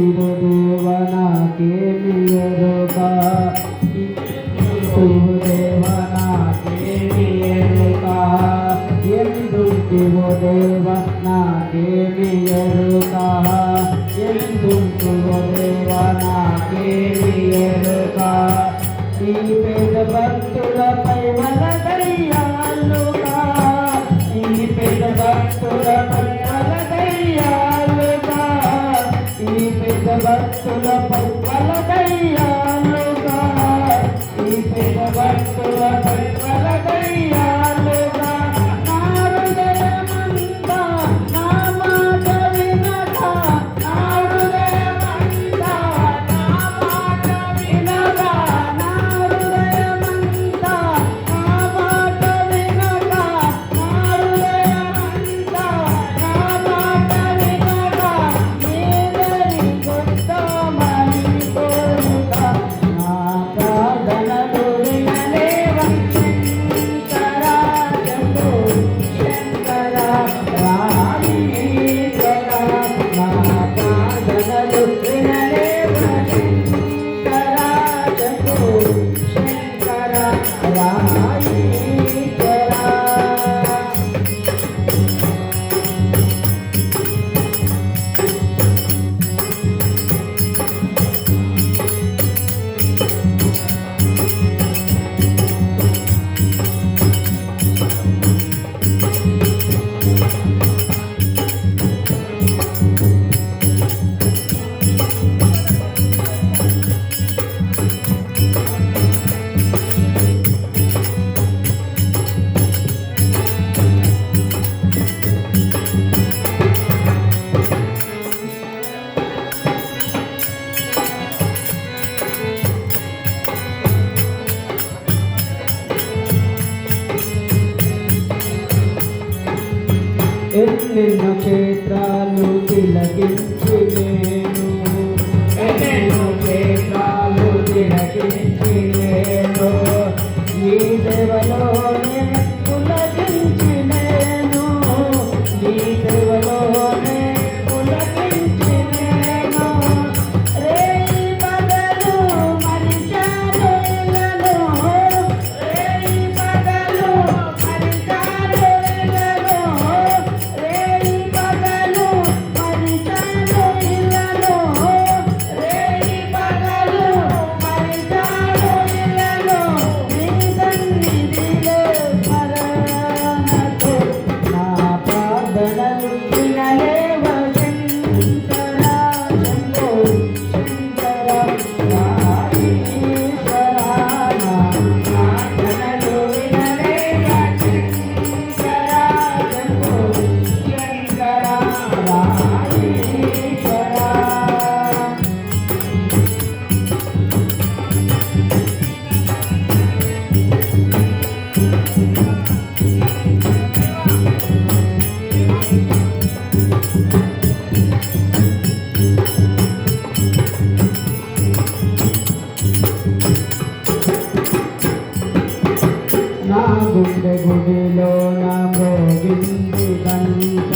దేవ నాకేమి ఎరుక దేవ నాకేమి ఎరుక ఎందుంటివో దేవ నాకేమి ఎరుక ఎందుంటివో దేవ నాకేమి ఎరుక ఈ పేద భక్తులపై వలదయ్యాలుగా ఈ పేద భక్తులపై వలదయ్యాలుగా ఈ పేద భక్తులపై వలదయ్యాలుగా ఈ పేద భక్తులపై వలదయ్యాలుగా నా హృదయమంతా నా మాట వినగా నా హృదయమంతా నా మాట వినగా నా హృదయమంతా నా మాట వినగా నా హృదయమంతా నా మాట వినగా నీదరి కొత్తమని కోరుగా నా ప్రార్థనలు వినలేవా శంకరా జంబో శంకరా రామీశ్వరా నా ప్రార్థనలు వినలేవా శంకరా జంబో శంకరా రామీశ్వరా. ఎన్నెన్నో క్షేత్రాలు తిలకించి నేను ఎన్నెన్నో క్షేత్రాలు తిలకించి నేను ఈ సేవలోనే పులకించి నేను ఈ సేవలోనే పులకించి నేను రేయి పగలు మరిచాను ఇలను రేయి పగలు మరిచాను ఇలను రేయి పగలు మరిచాను ఇలను రేయి పగలు మరిచాను ఇలను నీ సన్నిధిలో స్మరణతో నా ప్రార్థనలు వినలేవా శంకరా శంభో శంకరా రామీశ్వరా నా ప్రార్థనలు వినలేవా శంకరా శంభో శంకరా రామీశ్వరా. నా గుండె గుడిలో నా మ్రోగింది గంట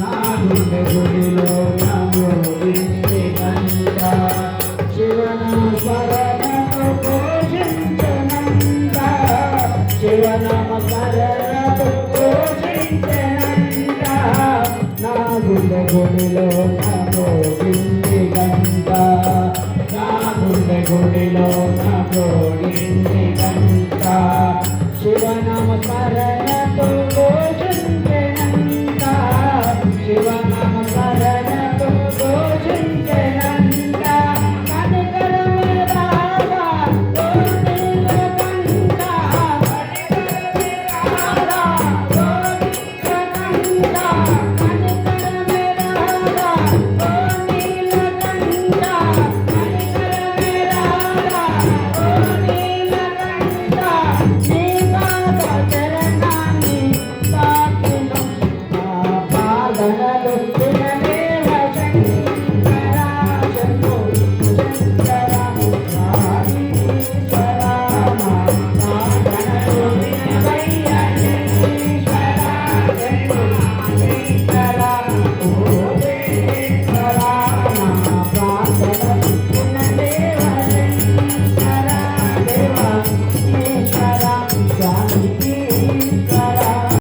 నా గుండె గుడిలో నా మ్రోగింది గంట శివనామ స్మరణతో పోషించనంత శివనామ స్మరణతో పోషించనంత నా గుండె గుడిలో నా మ్రోగింది గంట నా గుండె గుడిలో నా మ్రోగింది గంట శివన